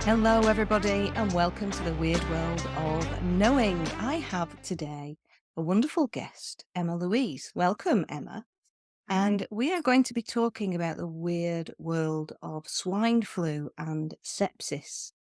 Hello, everybody, and welcome to the weird world of knowing. I have today a wonderful guest, Emma Louise. Welcome, Emma. And we are going to be talking about the weird world of swine flu and sepsis.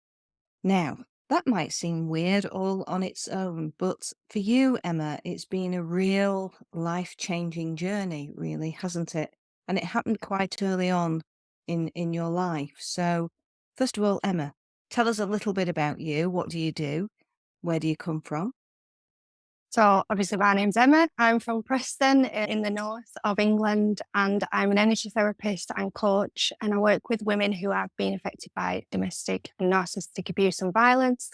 Now, that might seem weird all on its own, but for you, Emma, it's been a real life-changing journey, really, hasn't it? And it happened quite early on in your life. So, first of all, Emma, tell us a little bit about you. What do you do? Where do you come from? So obviously my name's Emma. I'm from Preston in the north of England, and I'm an energy therapist and coach, and I work with women who have been affected by domestic and narcissistic abuse and violence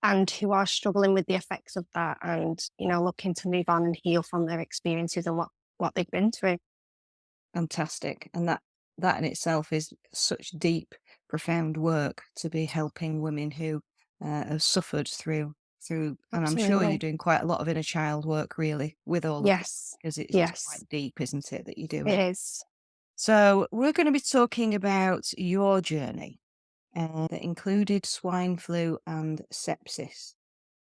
and who are struggling with the effects of that and, looking to move on and heal from their experiences and what they've been through. Fantastic. And that in itself is such deep, profound work to be helping women who have suffered through, and I'm sure you're Absolutely. doing quite a lot of inner child work really with all of this, Yes. because it's Yes, quite deep, isn't it, that you're it doing? is. So we're going to be talking about your journey that included swine flu and sepsis.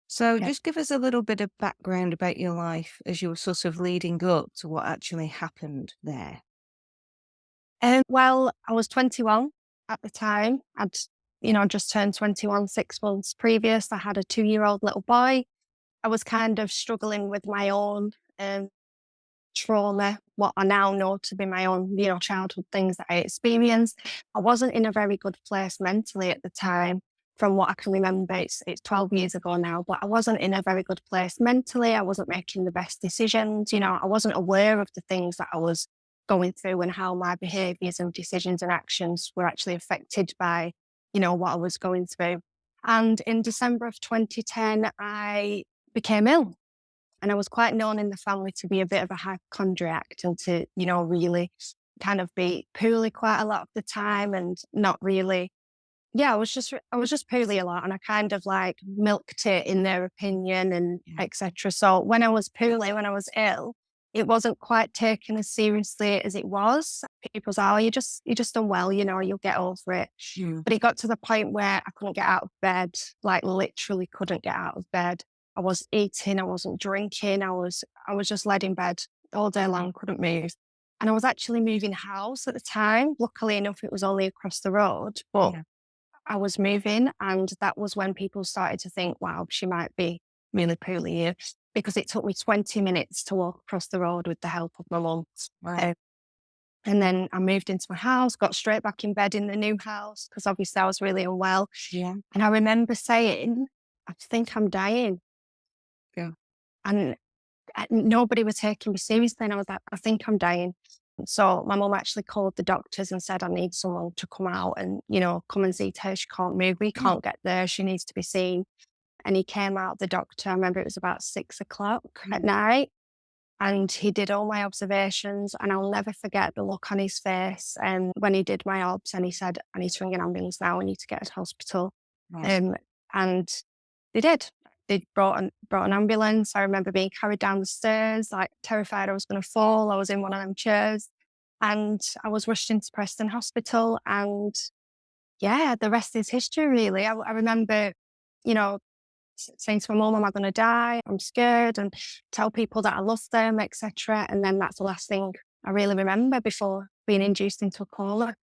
So Yeah. just give us a little bit of background about your life as you were sort of leading up to what actually happened there. Well, I was 21 at the time. I'd, just turned 21 6 months previous. I had a 2-year-old little boy. I was kind of struggling with my own trauma, what I now know to be my own, childhood things that I experienced. I wasn't in a very good place mentally at the time. From what I can remember, it's 12 years ago now, but I wasn't in a very good place mentally. I wasn't making the best decisions. I wasn't aware of the things that I was going through and how my behaviours and decisions and actions were actually affected by, what I was going through. And in December of 2010, I became ill. And I was quite known in the family to be a bit of a hypochondriac and to, really kind of be poorly quite a lot of the time and not really. Yeah, I was just poorly a lot, and I kind of like milked it in their opinion and Yeah. etc. So when I was poorly, when I was ill, it wasn't quite taken as seriously as it was. People say, "Oh, you just done well, you'll get over it." Mm. But it got to the point where I couldn't get out of bed, like literally couldn't get out of bed. I wasn't eating, I wasn't drinking, I was just laid in bed all day long, couldn't move. And I was actually moving house at the time. Luckily enough, it was only across the road, but Yeah. I was moving, and that was when people started to think, wow, she might be really poorly here, because it took me 20 minutes to walk across the road with the help of my mum. Wow. Uh, and then I moved into my house, got straight back in bed in the new house because obviously I was really unwell. Yeah. And I remember saying, I think I'm dying. Yeah. And nobody was taking me seriously. And I was like, I think I'm dying. So my mum actually called the doctors and said, I need someone to come out and, come and see her. She can't move. We Mm. can't get there. She needs to be seen. And he came out, the doctor. I remember it was about 6 o'clock at Mm. night. And he did all my observations. And I'll never forget the look on his face when he did my obs. And he said, I need to ring an ambulance now. I need to get to hospital. Right. Um, and they did. They brought an ambulance. I remember being carried down the stairs, like terrified I was going to fall. I was in one of them chairs, and I was rushed into Preston Hospital. And yeah, the rest is history, really. I remember, you know, saying to my mum, "Am I going to die? I'm scared," and tell people that I love them, etc. And then that's the last thing I really remember before being induced into a coma.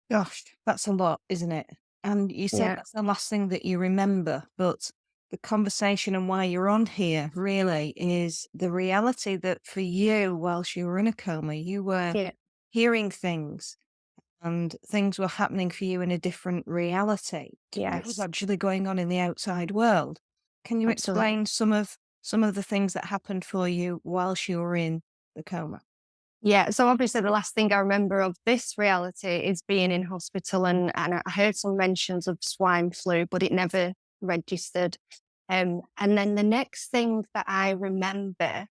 Gosh, that's a lot, isn't it? And you said Yeah, that's the last thing that you remember, but the conversation and why you're on here really is the reality that for you, whilst you were in a coma, you were yeah, hearing things and things were happening for you in a different reality to what was yes, actually going on in the outside world. Can you absolutely. explain some of the things that happened for you whilst you were in the coma? Yeah, so obviously the last thing I remember of this reality is being in hospital, and I heard some mentions of swine flu, but it never registered. And then the next thing that I remember,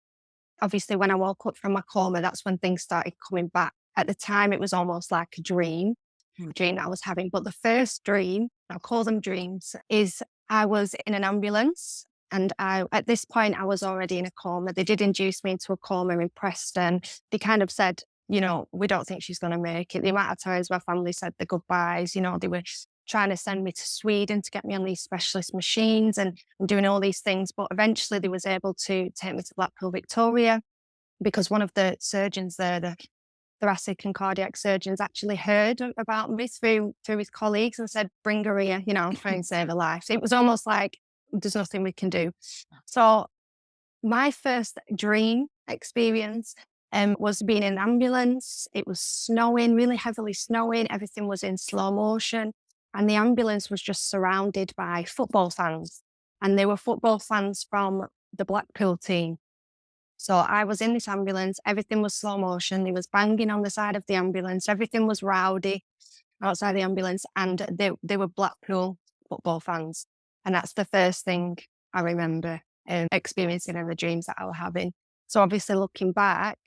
obviously when I woke up from my coma, that's when things started coming back. At the time, it was almost like Hmm. a dream that I was having. But the first dream, I'll call them dreams, is I was in an ambulance. And at this point, I was already in a coma. They did induce me into a coma in Preston. They kind of said, we don't think she's going to make it. The amount of times my family said the goodbyes, they were trying to send me to Sweden to get me on these specialist machines and doing all these things. But eventually they was able to take me to Blackpool Victoria because one of the surgeons there, the thoracic and cardiac surgeons, actually heard about me through his colleagues and said, bring her here, try and save her life. So it was almost like there's nothing we can do. So my first dream experience was being in an ambulance. It was snowing, really heavily snowing. Everything was in slow motion. And the ambulance was just surrounded by football fans. And they were football fans from the Blackpool team. So I was in this ambulance. Everything was slow motion. There was banging on the side of the ambulance. Everything was rowdy outside the ambulance. And they were Blackpool football fans. And that's the first thing I remember experiencing in the dreams that I was having. So obviously looking back,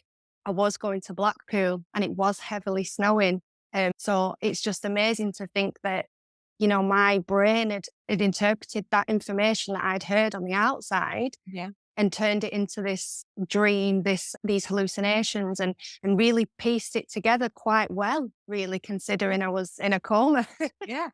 I was going to Blackpool and it was heavily snowing. So it's just amazing to think that, my brain had interpreted that information that I'd heard on the outside and turned it into this dream, these hallucinations and really pieced it together quite well, really, considering I was in a coma. Yeah.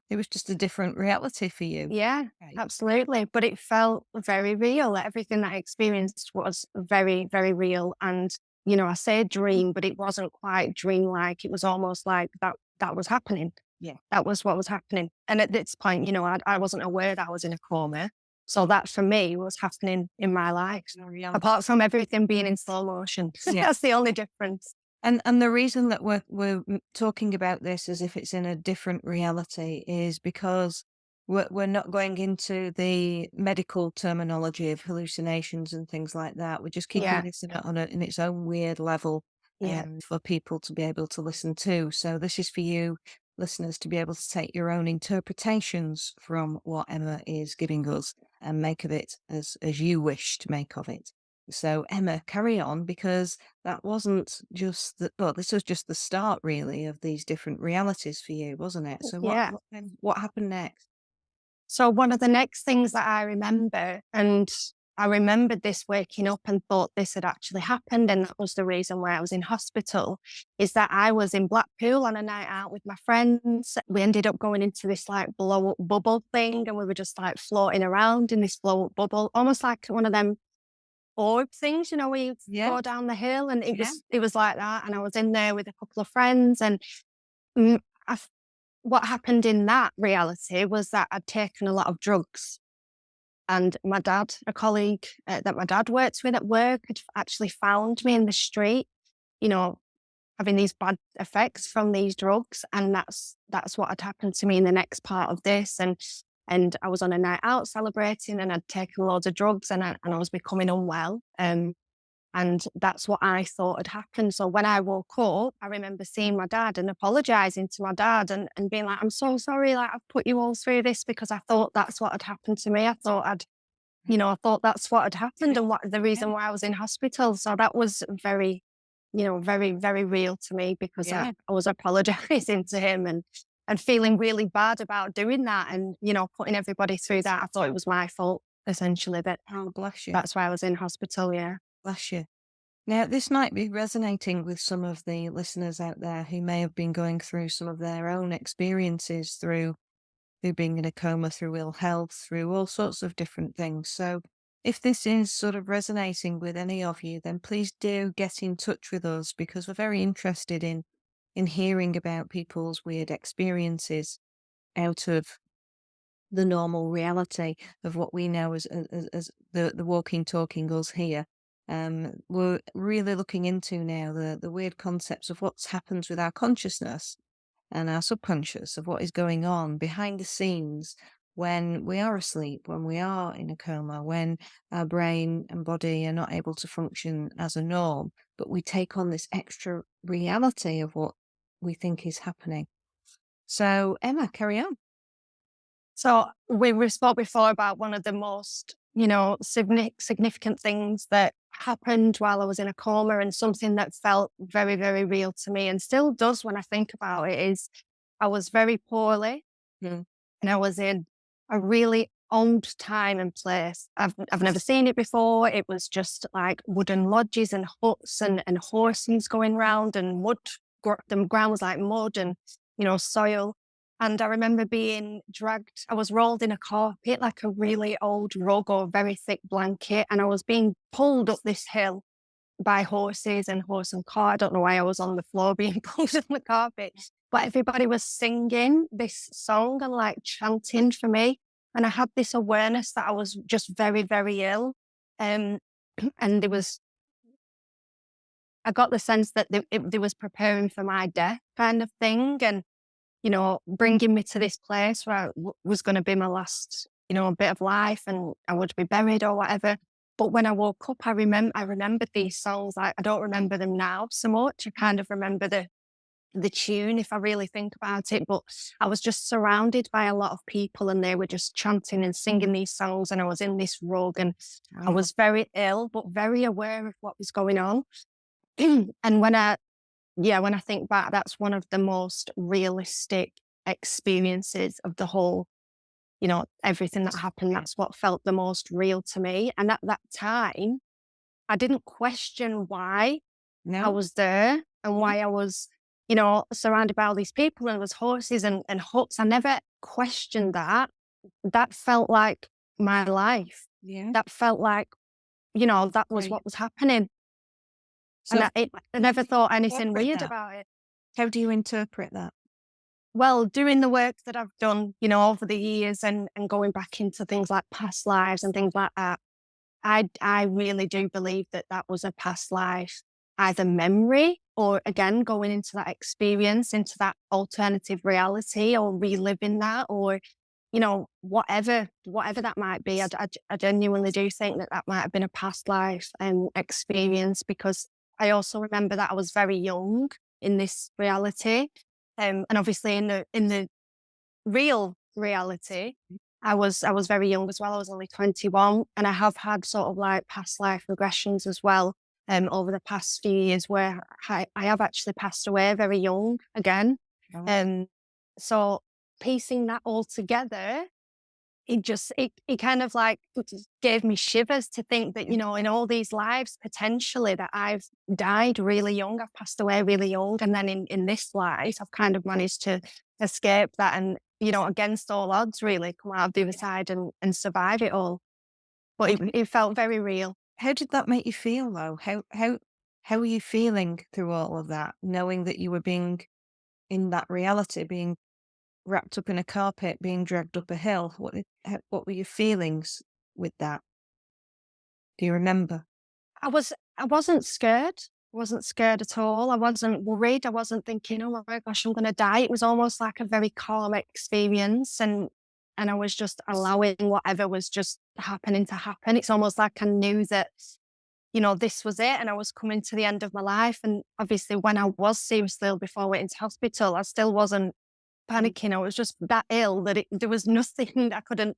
It was just a different reality for you. Yeah, Right. absolutely. But it felt very real. Everything that I experienced was very, very real. And, I say dream, but it wasn't quite dreamlike. It was almost like that was happening. Yeah. That was what was happening. And at this point, I wasn't aware that I was in a coma. So that for me was happening in my life, apart from everything being in slow motion. Yeah. That's the only difference. And the reason that we're talking about this as if it's in a different reality is because we're not going into the medical terminology of hallucinations and things like that. We're just keeping Yeah. this in its own weird level Yeah. for people to be able to listen to. So this is for you listeners to be able to take your own interpretations from what Emma is giving us and make of it as you wish to make of it. So Emma, carry on, because that wasn't just this was just the start really of these different realities for you, wasn't it? So Yeah. what happened next? So one of the next things that I remember, and I remembered this waking up and thought this had actually happened, and that was the reason why I was in hospital, is that I was in Blackpool on a night out with my friends. We ended up going into this like blow up bubble thing, and we were just like floating around in this blow up bubble, almost like one of them orb things, where you go down the hill, and it was like that. And I was in there with a couple of friends, and mm, I what happened in that reality was that I'd taken a lot of drugs. And my dad, a colleague that my dad works with at work, had actually found me in the street, having these bad effects from these drugs. And that's what had happened to me in the next part of this. And I was on a night out celebrating, and I'd taken loads of drugs, and I was becoming unwell. And that's what I thought had happened. So when I woke up, I remember seeing my dad and apologising to my dad and being like, I'm so sorry, like I've put you all through this because I thought that's what had happened to me. I thought I thought that's what had happened and what the reason why I was in hospital. So that was very, very, very real to me because I was apologising to him and feeling really bad about doing that and, putting everybody through that. I thought it was my fault, essentially. But Oh, bless you. that's why I was in hospital, yeah. Bless you. Now, this might be resonating with some of the listeners out there who may have been going through some of their own experiences through being in a coma, through ill health, through all sorts of different things. So if this is sort of resonating with any of you, then please do get in touch with us because we're very interested in hearing about people's weird experiences out of the normal reality of what we know as the walking, talking us here. We're really looking into now the weird concepts of what's happens with our consciousness and our subconscious, of what is going on behind the scenes when we are asleep, when we are in a coma, when our brain and body are not able to function as a norm, but we take on this extra reality of what we think is happening. So, Emma, carry on. So we spoke before about one of the most, significant things that happened while I was in a coma, and something that felt very, very real to me and still does when I think about it is I was very poorly and I was in a really old time and place. I've never seen it before. It was just like wooden lodges and huts and horses going round and mud. The ground was like mud and, soil. And I remember being dragged, I was rolled in a carpet, like a really old rug or a very thick blanket, and I was being pulled up this hill by horses and horse and cart. I don't know why I was on the floor being pulled on the carpet, but everybody was singing this song and like chanting for me. And I had this awareness that I was just very, very ill. Um, and I got the sense that they was preparing for my death kind of thing. And, bringing me to this place where was going to be my last, bit of life and I would be buried or whatever. But when I woke up, I remembered these songs. I don't remember them now so much. I kind of remember the tune if I really think about it. But I was just surrounded by a lot of people and they were just chanting and singing these songs. And I was in this rug and I Wow. was very ill, but very aware of what was going on. And when I think back, that's one of the most realistic experiences of the whole, everything that happened. That's what felt the most real to me. And at that time, I didn't question why I No? was there and Yeah. why I was, surrounded by all these people and there was horses and huts. I never questioned that. That felt like my life. Yeah. That felt like, that was Right. what was happening. And So I never thought anything interpret weird that. about it. How do you interpret that? Well, doing the work that I've done, over the years and going back into things like past lives and things like that, I really do believe that that was a past life, either memory or again, going into that experience, into that alternative reality or reliving that or, whatever that might be. I genuinely do think that that might have been a past life experience because I also remember that I was very young in this reality. And obviously in the real reality, I was very young as well. I was only 21, and I have had sort of like past life regressions as well. Over the past few years, where I have actually passed away very young again. No. Um, so piecing that all together, it kind of like gave me shivers to think that, Yeah. in all these lives potentially that I've died really young, I've passed away really young. And then in this life, I've kind of managed to escape that and, against all odds, really come out of the other side and survive it all. But And it felt very real. how did that make you feel though? How were you feeling through all of that, knowing that you were being in that reality, being wrapped up in a carpet, being dragged up a hill? What were your feelings with that? Do you remember? I wasn't scared. I wasn't scared at all. I wasn't worried. I wasn't thinking, oh my gosh, I'm gonna die. It was almost like a very calm experience and I was just allowing whatever was just happening to happen. It's almost like I knew that, this was it and I was coming to the end of my life. And obviously when I was seriously ill before I went into hospital, I still wasn't panicking. I was just that ill that there was nothing I couldn't,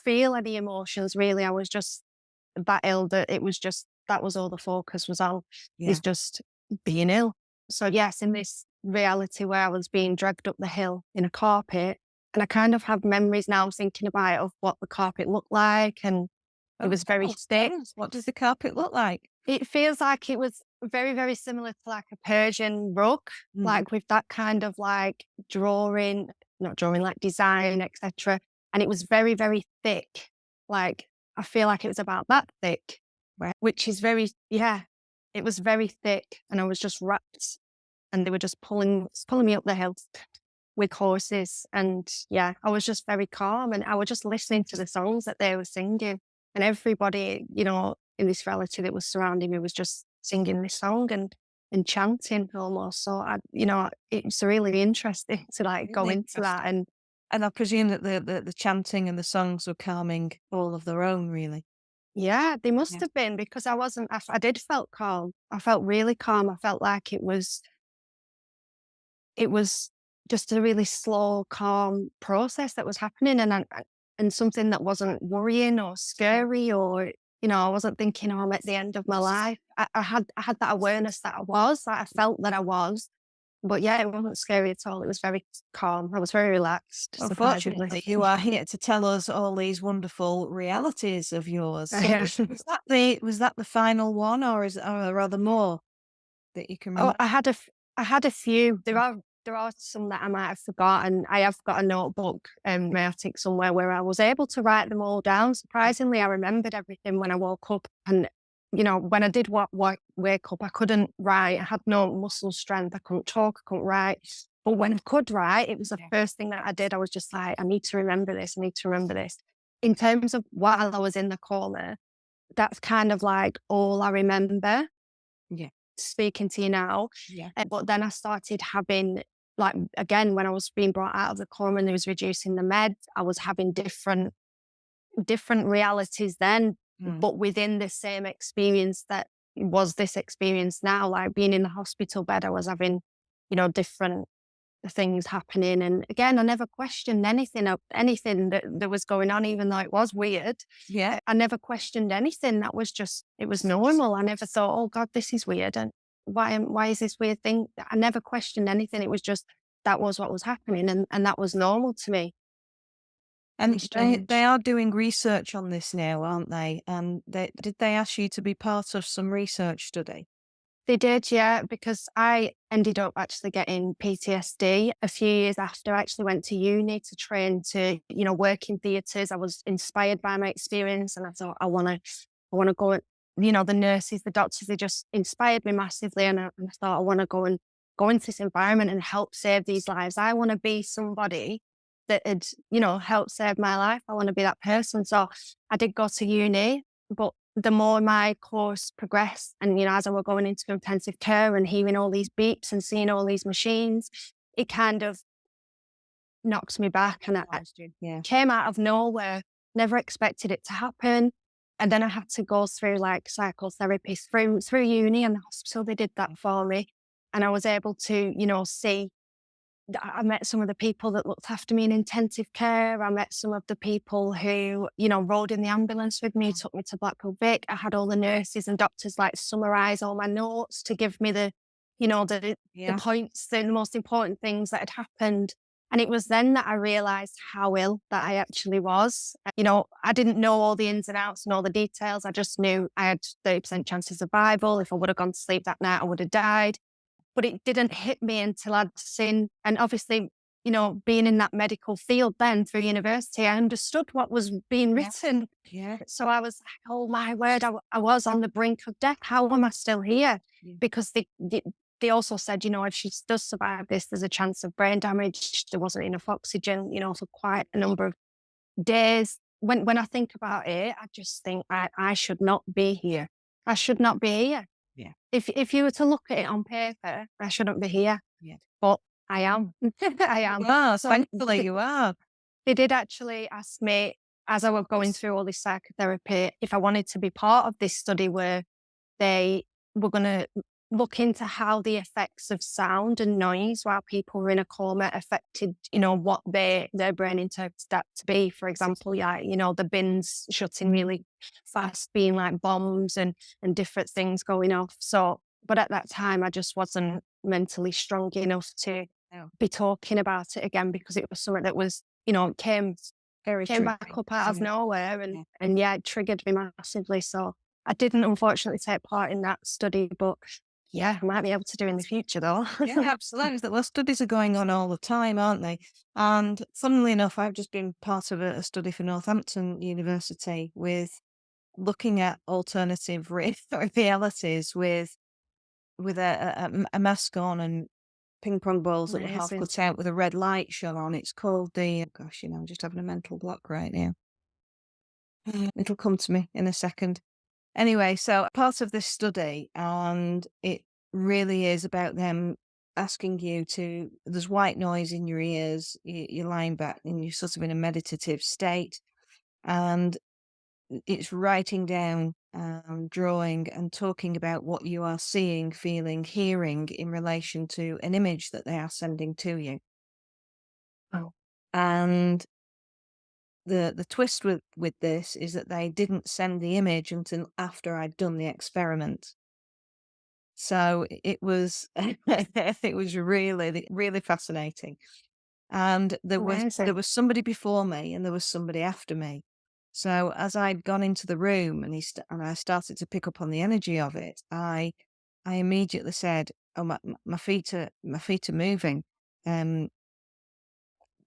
feel any emotions really. I was just that ill that it was just that was all the focus was on Yeah. is just being ill. So yes, in this reality where I was being dragged up the hill in a carpet, and I kind of have memories now thinking about it of what the carpet looked like, and it Oh, was very tell thick. us, what does the carpet look like? It feels like it was very, very similar to like a Persian rug, Mm. like with that kind of like drawing, not drawing, like design, etc. And it was very, very thick. Like I feel like it was about that thick, Right. which is very, yeah, it was very thick. And I was just wrapped and they were just pulling me up the hill with horses. And yeah, I was just very calm and I was just listening to the songs that they were singing. And everybody, in this reality that was surrounding me was just singing this song and chanting almost. So it's really interesting to like go Really into that. interesting. And And I presume that the chanting and the songs were calming all of their own, really. yeah, they must Yeah. have been because I wasn't, I did felt calm. I felt really calm. I felt like it was just a really slow, calm process that was happening and something that wasn't worrying or scary or, I wasn't thinking, oh, I'm at the end of my life. I had that awareness that I was, like I felt that I was. But yeah, it wasn't scary at all. It was very calm. I was very relaxed, surprisingly. Unfortunately, you are here to tell us all these wonderful realities of yours. So was that the final one, or are there more that you can Oh, remember? I had a few. There are There are some that I might have forgotten. I have got a notebook in my attic somewhere where I was able to write them all down. Surprisingly, I remembered everything when I woke up. And, when I did wake up, I couldn't write. I had no muscle strength. I couldn't talk. I couldn't write. But when I could write, it was the first thing that I did. I was just like, I need to remember this. I need to remember this. In terms of while I was in the coma, that's kind of like all I remember Yeah. speaking to you now. Yeah. But then I started having, like, again, when I was being brought out of the coma and they was reducing the meds, I was having different realities then, Mm. but within the same experience that was this experience now. Like being in the hospital bed, I was having, different things happening. And again, I never questioned anything that was going on, even though it was weird. Yeah. I never questioned anything. That was just, it was normal. I never thought, oh God, this is weird. And why is this weird thing? I never questioned anything. It was just, that was what was happening. And that was normal to me. And It's they strange. are doing research on this now, aren't they? And did they ask you to be part of some research study? They did, yeah, because I ended up actually getting PTSD a few years after. I actually went to uni to train to, work in theatres. I was inspired by my experience and I thought, I want to go, the nurses, the doctors, they just inspired me massively. And I thought, I want to go into this environment and help save these lives. I want to be somebody that had, helped save my life. I want to be that person. So I did go to uni, but the more my course progressed and, as I were going into intensive care and hearing all these beeps and seeing all these machines, it kind of knocked me back and I Yeah. came out of nowhere, never expected it to happen. And then I had to go through like psychotherapy through uni and the hospital. They did that for me. And I was able to, see I met some of the people that looked after me in intensive care. I met some of the people who, rode in the ambulance with me, took me to Blackpool Vic. I had all the nurses and doctors like summarize all my notes to give me the Yeah. points, the most important things that had happened. And it was then that I realized how ill that I actually was. I didn't know all the ins and outs and all the details. I just knew I had 30% chance of survival. If I would have gone to sleep that night, I would have died. But it didn't hit me until I'd seen, and obviously, being in that medical field then through university, I understood what was being Yeah. written. Yeah. So I was like, oh my word, I was on the brink of death. How am I still here? Yeah. Because they also said, if she does survive this, there's a chance of brain damage. There wasn't enough oxygen, for quite a number of days. When I think about it, I just think I should not be here. I should not be here. Yeah. If you were to look at it on paper, I shouldn't be here, Yeah. but I am. I am. Ah, So thankfully you are. they did actually ask me as I was going through all this psychotherapy if I wanted to be part of this study where they were going to look into how the effects of sound and noise while people were in a coma affected, what their brain interprets that to be. For example, yeah, the bins shutting really fast, being like bombs and different things going off. So, but at that time, I just wasn't mentally strong enough to No. be talking about it again because it was something that was, came Very came true. back up out of Yeah. nowhere Yeah. and yeah, it triggered me massively. So I didn't unfortunately take part in that study, but yeah, I might be able to do in the future though. Yeah, absolutely. Well, studies are going on all the time, aren't they? And funnily enough, I've just been part of a study for Northampton University with looking at alternative realities with a mask on and ping pong balls that were half Amazing. cut out with a red light show on. It's called the, gosh, I'm just having a mental block right now. It'll come to me in a second. Anyway, so part of this study, and it really is about them asking you to, there's white noise in your ears, you're lying back and you're sort of in a meditative state, and it's writing down, drawing and talking about what you are seeing, feeling, hearing in relation to an image that they are sending to you. Oh, And the twist with this is that they didn't send the image until after I'd done the experiment. So it was it was really fascinating. And there amazing. was somebody before me and there was somebody after me. So as I'd gone into the room and and I started to pick up on the energy of it, I immediately said, "Oh, my feet are moving." um,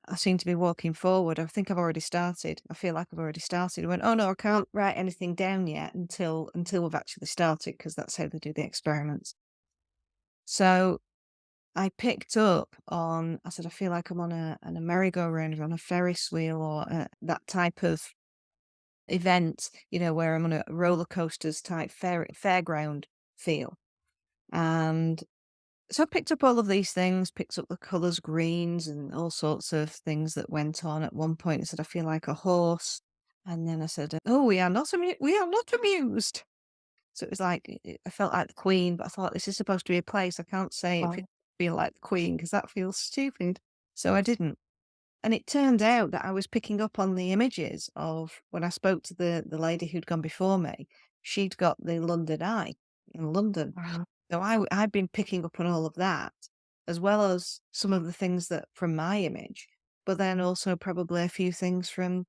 I seem to be walking forward. I think I've already started. I feel like I've already started. I went, "Oh, no, I can't write anything down yet until we've actually started, because that's how they do the experiments." So I picked up on I said, "I feel like I'm on a merry-go-round, or on a Ferris wheel, or, that type of event, where I'm on a roller coasters type fairground feel." And so I picked up all of these things, picked up the colours greens and all sorts of things that went on. At one point, I said, "I feel like a horse." And then I said, "Oh, we are not amused." So it was like, I felt like the Queen, but I thought, this is supposed to be a place. I can't say it Wow. feel like the Queen, because that feels stupid. So I didn't. And it turned out that I was picking up on the images of when I spoke to the lady who'd gone before me. She'd got the London Eye in London. Wow. So I'd been picking up on all of that, as well as some of the things that from my image, but then also probably a few things from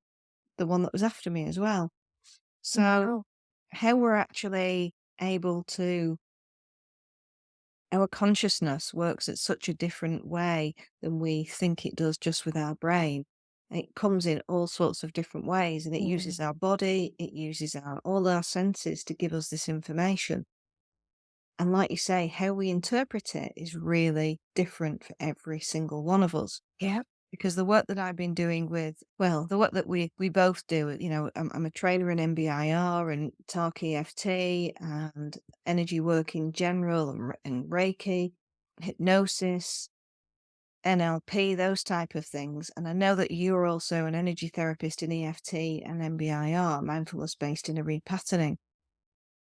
the one that was after me as well. So Wow. how we're actually able to our consciousness works at such a different way than we think it does just with our brain. It comes in all sorts of different ways, and it Mm. uses our body, it uses all our senses to give us this information. And like you say, how we interpret it is really different for every single one of us. Yeah. Because the work that I've been doing the work that we both do, I'm a trainer in MBIR and talk EFT and energy work in general, and Reiki, hypnosis, NLP, those type of things. And I know that you're also an energy therapist in EFT and MBIR, mindfulness based inner repatterning.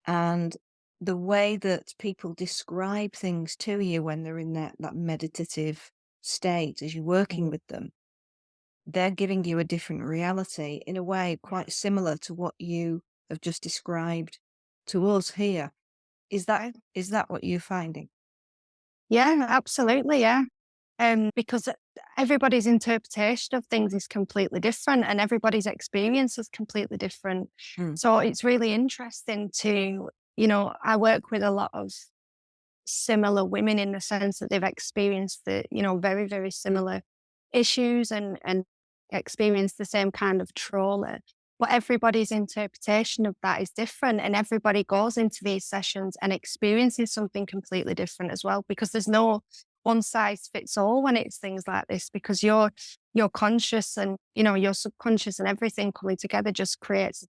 And the way that people describe things to you when they're in that meditative state as you're working Mm. with them, they're giving you a different reality in a way quite similar to what you have just described to us here. Is that Okay. is that what you're finding? Yeah, absolutely. Yeah. Because everybody's interpretation of things is completely different and everybody's experience is completely different. Mm, So it's really interesting to, I work with a lot of similar women in the sense that they've experienced very, very similar issues and experienced the same kind of trauma. But everybody's interpretation of that is different. And everybody goes into these sessions and experiences something completely different as well, because there's no one size fits all when it's things like this, because you're conscious and your subconscious and everything coming together just creates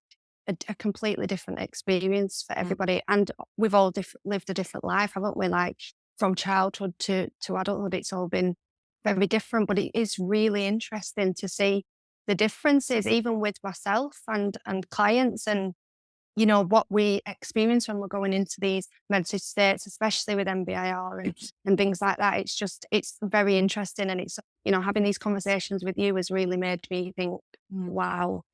a completely different experience for mm. everybody. And we've all lived a different life, haven't we? Like from childhood to adulthood, it's all been very different. But it is really interesting to see the differences, even with myself and clients, and what we experience when we're going into these meditative states, especially with MBIR and things like that. It's very interesting, and it's having these conversations with you has really made me think, Mm. wow,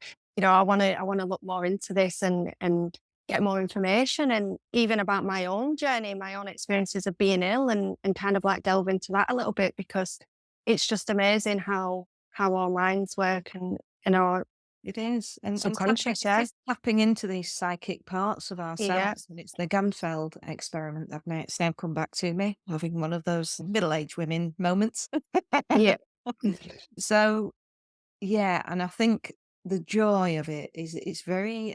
I want to look more into this and get more information, and even about my own journey, my own experiences of being ill, and kind of like delve into that a little bit, because it's just amazing how our minds work and our It is, and subconscious. it Yeah. is tapping into these psychic parts of Yeah. ourselves, and it's the Ganfeld experiment. It's now come back to me, having one of those middle-aged women moments. Yeah. So, yeah, and I think the joy of it is it's very,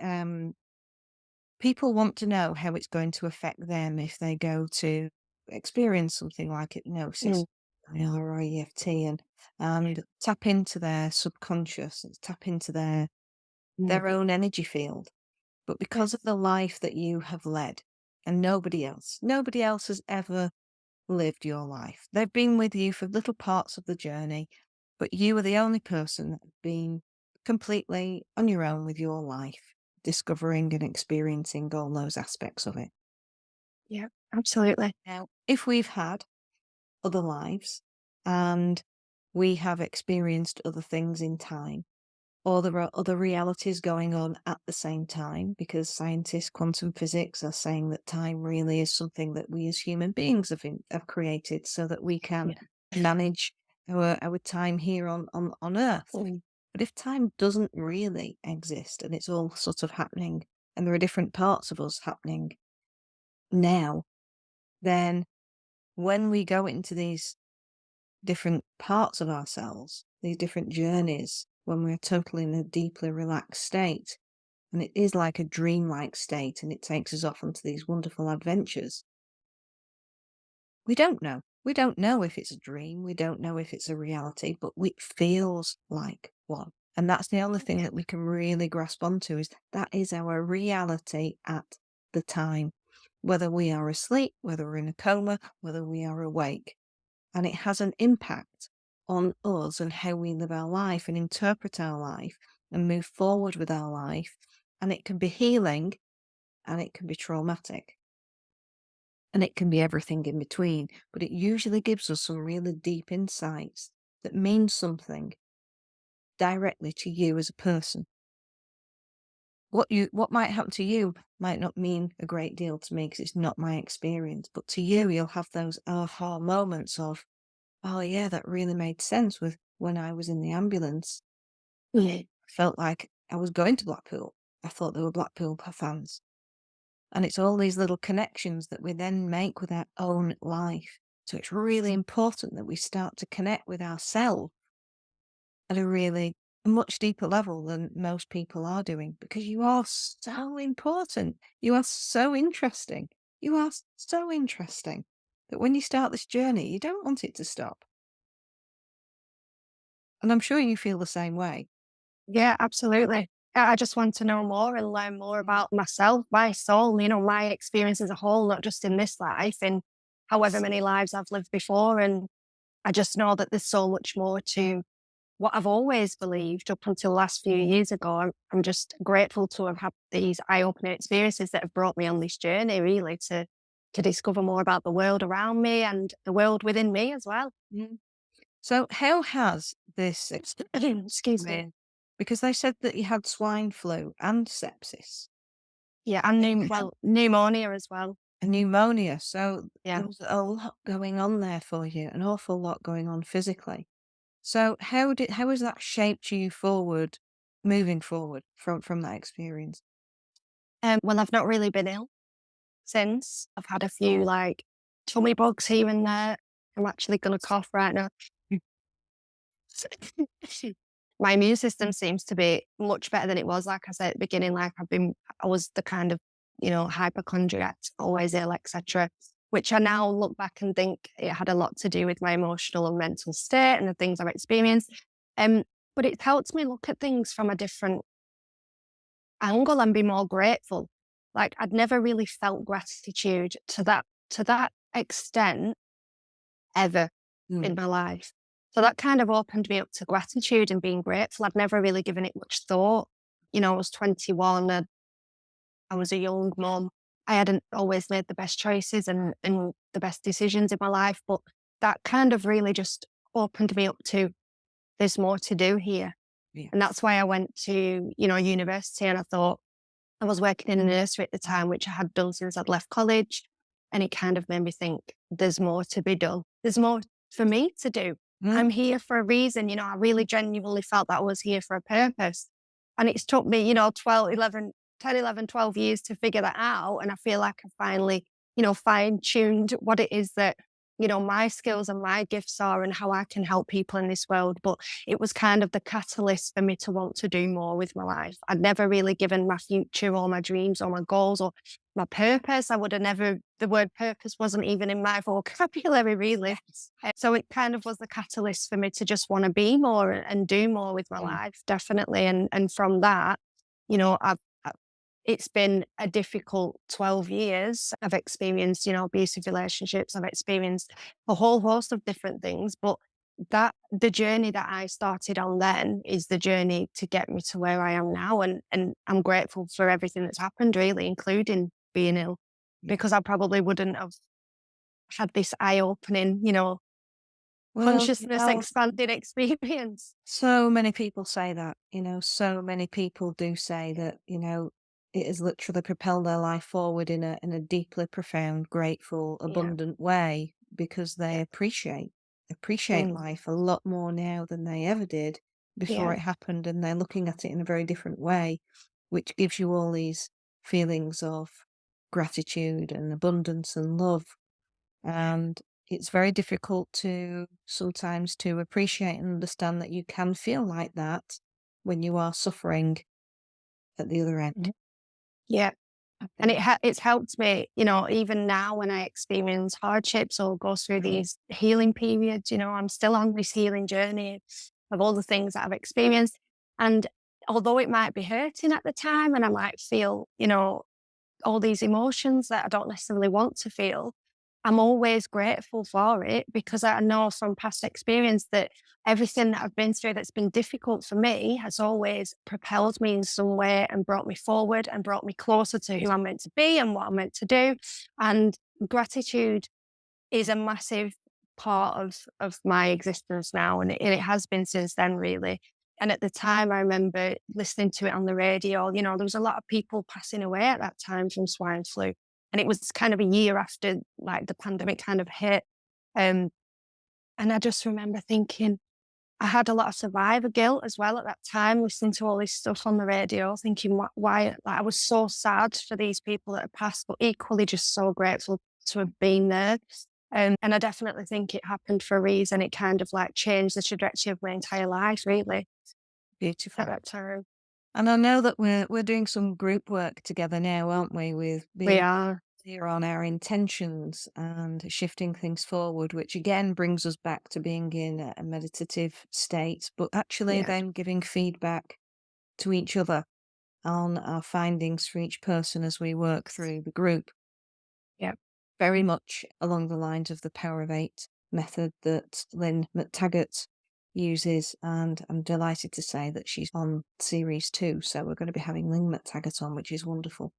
people want to know how it's going to affect them if they go to experience something like Mm. hypnosis or EFT, and tap into their subconscious, and tap into Mm. their own energy field. But Yeah. because of the life that you have led, and nobody else has ever lived your life. They've been with you for little parts of the journey, but you are the only person that's been completely on your own with your life, discovering and experiencing all those aspects of it. Yeah. Absolutely. Now, if we've had other lives and we have experienced other things in time, or there are other realities going on at the same time, because scientists, quantum physics, are saying that time really is something that we as human beings have created so that we can Yeah. manage our time here on Earth. Mm. But if time doesn't really exist and it's all sort of happening, and there are different parts of us happening now, then when we go into these different parts of ourselves, these different journeys when we're totally in a deeply relaxed state. And it is like a dreamlike state, and it takes us off onto these wonderful adventures. We don't know. We don't know if it's a dream. We don't know if it's a reality, but it feels like one. And that's the only thing Yeah. that we can really grasp onto is that is our reality at the time, whether we are asleep, whether we're in a coma, whether we are awake. And it has an impact on us and how we live our life and interpret our life and move forward with our life. And it can be healing and it can be traumatic. And it can be everything in between, but it usually gives us some really deep insights that mean something directly to you as a person. What might happen to you might not mean a great deal to me because it's not my experience, but to you, you'll have those aha moments of, oh yeah, that really made sense with when I was in the ambulance. Yeah. I felt like I was going to Blackpool. I thought there were Blackpool fans. And it's all these little connections that we then make with our own life. So it's really important that we start to connect with ourselves at a much deeper level than most people are doing, because you are so important. You are so interesting. You are so interesting that when you start this journey, you don't want it to stop. And I'm sure you feel the same way. Yeah, absolutely. I just want to know more and learn more Mm. about myself, my soul, my experience as a whole, not just in this life, in however many lives I've lived before. And I just know that there's so much more to what I've always believed up until the last few years ago. I'm just grateful to have had these eye-opening experiences that have brought me on this journey, really, to discover more about the world around me and the world within me as well. Mm. So how has this Excuse me. been? Because they said that you had swine flu and sepsis. Yeah, and How pneumonia as well. and pneumonia, so Yeah. there was a lot going on there for you, an awful lot going on physically. So how has that shaped you forward, moving forward from that experience? Well, I've not really been ill since. I've had a few like tummy bugs here and there. I'm actually going to cough right now. My immune system seems to be much better than it was. Like I said at the beginning, I was the kind of, hypochondriac, always ill, etc. Which I now look back and think it had a lot to do with my emotional and mental state and the things I've experienced. Um, but it helped me look at things from a different angle and be more grateful. Like I'd never really felt gratitude to that extent ever Mm, in my life. So that kind of opened me up to gratitude and being grateful. I'd never really given it much thought. I was 21 and I was a young mom. I hadn't always made the best choices and the best decisions in my life, but that kind of really just opened me up to there's more to do here. And yes. that's why I went to, university and I thought I was working in a nursery at the time, which I had done since I'd left college. And it kind of made me think there's more to be done. There's more for me to do. Mm, I'm here for a reason. I really genuinely felt that I was here for a purpose. And it's took me, 12, 11, 10, 11, 12 years to figure that out. And I feel like I finally, fine tuned what it is that, my skills and my gifts are and how I can help people in this world. But it was kind of the catalyst for me to want to do more with my life. I'd never really given my future or my dreams or my goals or my purpose. I would have never, the word purpose wasn't even in my vocabulary, really. yes. So it kind of was the catalyst for me to just want to be more and do more with my Mm, life, definitely. And from that, you know, it's been a difficult 12 years. I've experienced, abusive relationships. I've experienced a whole host of different things, but the journey that I started on then is the journey to get me to where I am now. And I'm grateful for everything that's happened, really, including being ill, because yes. I probably wouldn't have had this eye opening, Well, consciousness expanding experience. so many people say that, so many people do say that, it has literally propelled their life forward in a deeply profound, grateful, Yeah. abundant way because they Yeah. appreciate Mm, life a lot more now than they ever did before yeah. it happened, and they're looking at it in a very different way, which gives you all these feelings of gratitude and abundance and love. And it's very difficult to sometimes to appreciate and understand that you can feel like that when you are suffering at the other end. Mhm. Yeah. I And think. it's helped me, even now when I experience hardships or go through these healing periods, I'm still on this healing journey of all the things that I've experienced. And although it might be hurting at the time and I might feel, all these emotions that I don't necessarily want to feel, I'm always grateful for it because I know from past experience that everything that I've been through that's been difficult for me has always propelled me in some way and brought me forward and brought me closer to who I'm meant to be and what I'm meant to do. And gratitude is a massive part of my existence now, and it has been since then, really. And at the time, I remember listening to it on the radio. There was a lot of people passing away at that time from swine flu, and it was kind of a year after like the pandemic kind of hit. Um, and I just remember thinking, I had a lot of survivor guilt as well at that time, listening to all this stuff on the radio, thinking why like, I was so sad for these people that had passed, but equally just so grateful to have been there. And I definitely think it happened for a reason. It kind of like changed the trajectory of my entire life, really, at Beautiful. that time. And I know that we're doing some group work together now, aren't we? With We being are. clear on our intentions and shifting things forward, which again brings us back to being in a meditative state, but actually Yeah. then giving feedback to each other on our findings for each person as we work through the group. Yeah. Very much along the lines of the Power of Eight method that Lynn McTaggart uses, and I'm delighted to say that she's on series 2, so we're gonna be having Lynn McTaggart on, which is wonderful.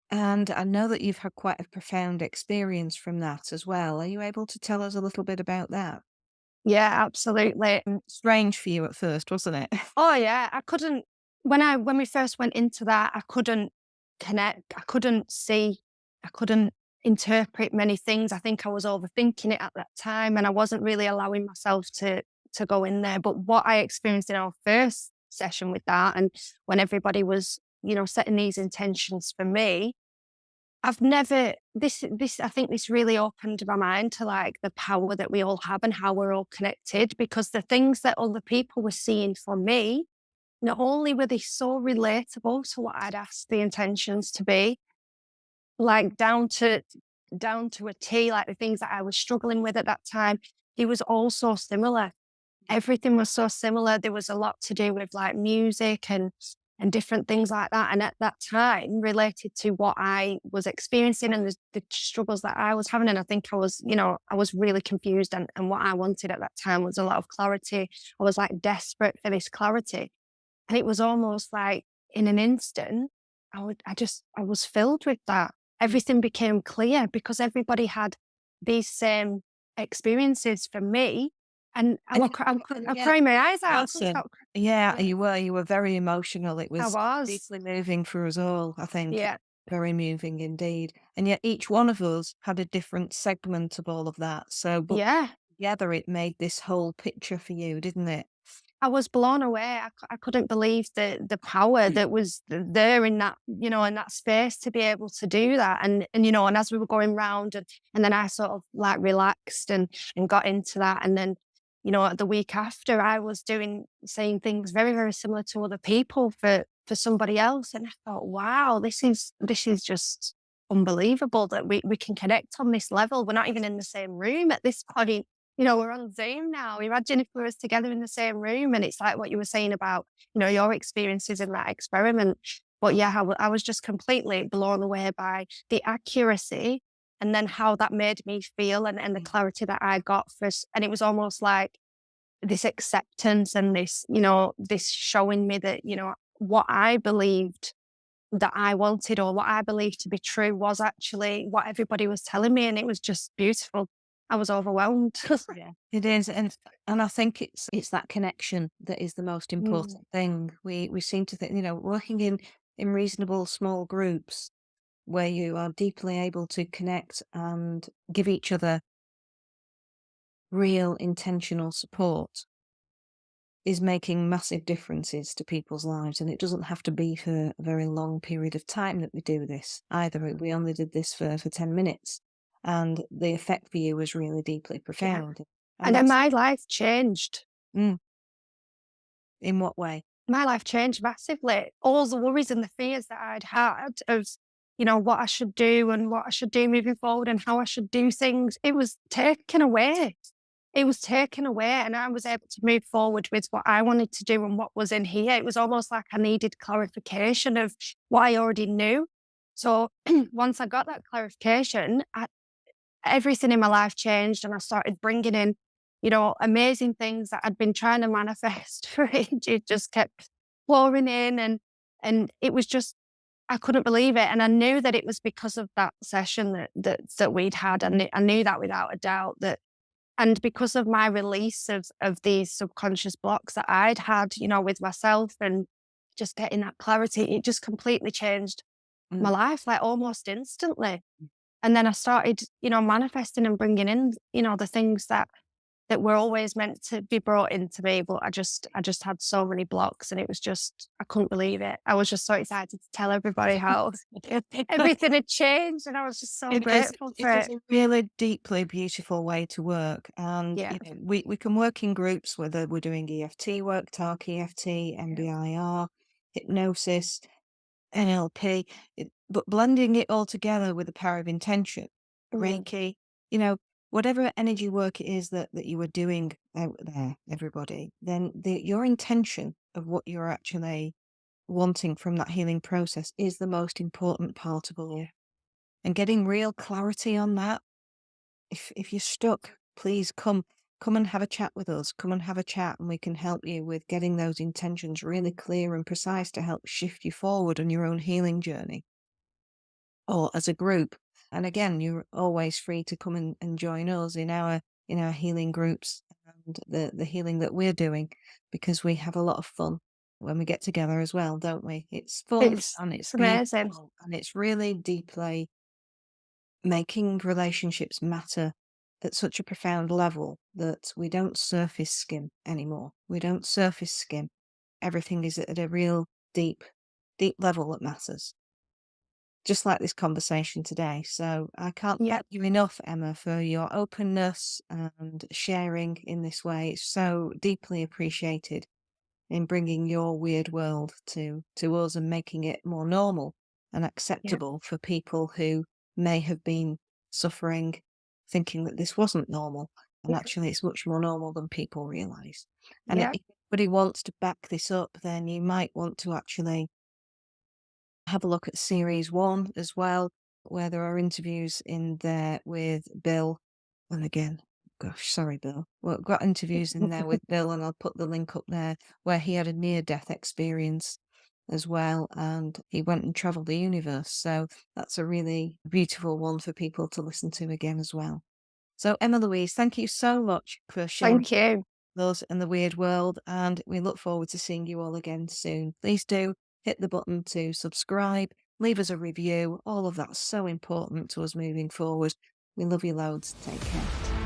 And I know that you've had quite a profound experience from that as well. Are you able to tell us a little bit about that? Yeah, absolutely. Strange for you at first, wasn't it? Oh yeah, I couldn't when we first went into that, I couldn't connect, I couldn't see, I couldn't interpret many things. I think I was overthinking it at that time and I wasn't really allowing myself to go in there. But what I experienced in our first session with that and when everybody was, setting these intentions for me, I've never this I think this really opened my mind to like the power that we all have and how we're all connected because the things that other people were seeing for me, not only were they so relatable to what I'd asked the intentions to be, like down to a T, like the things that I was struggling with at that time, it was all so similar. Everything was so similar. There was a lot to do with like music and different things like that. And at that time, related to what I was experiencing and the struggles that I was having. And I think I was really confused. And what I wanted at that time was a lot of clarity. I was like desperate for this clarity. And it was almost like in an instant, I was filled with that. Everything became clear because everybody had these same experiences for me. And And you and I'm yeah, crying my eyes out. I couldn't person. stop Yeah, crying. you were very emotional. It I was was. deeply moving for us all, I think. Yeah. Very moving indeed. And yet each one of us had a different segment of all of that. So, but Yeah. together it made this whole picture for you, didn't it? I was blown away. I couldn't believe the power that was there in that, in that space to be able to do that. And as we were going round and then I sort of like relaxed and got into that. And then, the week after I was saying things very, very similar to other people for somebody else. And I thought, wow, this is just unbelievable that we can connect on this level. We're not even in the same room at this point. We're on Zoom now. Imagine if we were together in the same room. And it's like what you were saying about, your experiences in that experiment. But yeah, I was just completely blown away by the accuracy and then how that made me feel and the clarity that I got first. And it was almost like this acceptance and this showing me that, what I believed that I wanted or what I believed to be true was actually what everybody was telling me. And it was just beautiful. I was overwhelmed. Yeah, it is, and I think it's that connection that is the most Mm. important thing. We seem to think, working in reasonable small groups where you are deeply able to connect and give each other real intentional support is making massive differences to people's lives. And it doesn't have to be for a very long period of time that we do this either. We only did this for 10 minutes. and the effect for you was really deeply Yeah. profound. And And then that's my life changed. mm, in what way? My life changed massively. All the worries and the fears that I'd had of, what I should do and what I should do moving forward and how I should do things, it was taken away. It was taken away, and I was able to move forward with what I wanted to do and what was in here. It was almost like I needed clarification of what I already knew. So once I got that clarification, everything in my life changed, and I started bringing in, amazing things that I'd been trying to manifest for ages. It just kept pouring in, and it was just, I couldn't believe it. And I knew that it was because of that session that we'd had. And I knew that without a doubt, that, and because of my release of these subconscious blocks that I'd had, with myself, and just getting that clarity, it just completely changed my Mm. life, like almost instantly. And then I started, manifesting and bringing in, the things that were always meant to be brought into me. But I just had so many blocks, and it was just, I couldn't believe it. I was just so excited to tell everybody how everything had changed, and I was just so It is. grateful It for is it. a really deeply beautiful way to work, and Yeah. we can work in groups, whether we're doing EFT work, TARC EFT, MBIR, hypnosis, NLP, but blending it all together with the power of intention, Mm. Reiki, you know, whatever energy work it is that you are doing out there, everybody, then your intention of what you're actually wanting from that healing process is the most important part of all. And getting real clarity on that, if you're stuck, please come and have a chat with us. Come and have a chat, and we can help you with getting those intentions really clear and precise to help shift you forward on your own healing journey, or as a group. And again, you're always free to come and join us in our healing groups and the healing that we're doing, because we have a lot of fun when we get together as well, don't we? It's fun and It's it's amazing. beautiful and it's really deeply making relationships matter at such a profound level that we don't surface skim anymore. We don't surface skim. Everything is at a real deep level that matters. Just like this conversation today. So I can't Yeah. thank you enough, Emma, for your openness and sharing in this way. It's so deeply appreciated in bringing your weird world to us and making it more normal and Yeah. acceptable for people who may have been suffering, thinking that this wasn't normal. And Yeah. actually, it's much more normal than people realize. And Yeah. if anybody wants to back this up, then you might want to actually have a look at series 1 as well, where there are interviews in there with Bill. And again, gosh, sorry, Bill. Well, I've got interviews in there with Bill, and I'll put the link up there, where he had a near-death experience as well, and he went and traveled the universe. So that's a really beautiful one for people to listen to again as well. So, Emma Louise, thank you so much for sharing Thank you. us and the weird world, and we look forward to seeing you all again soon. Please do hit the button to subscribe, leave us a review. All of that's so important to us moving forward. We love you loads. Take care.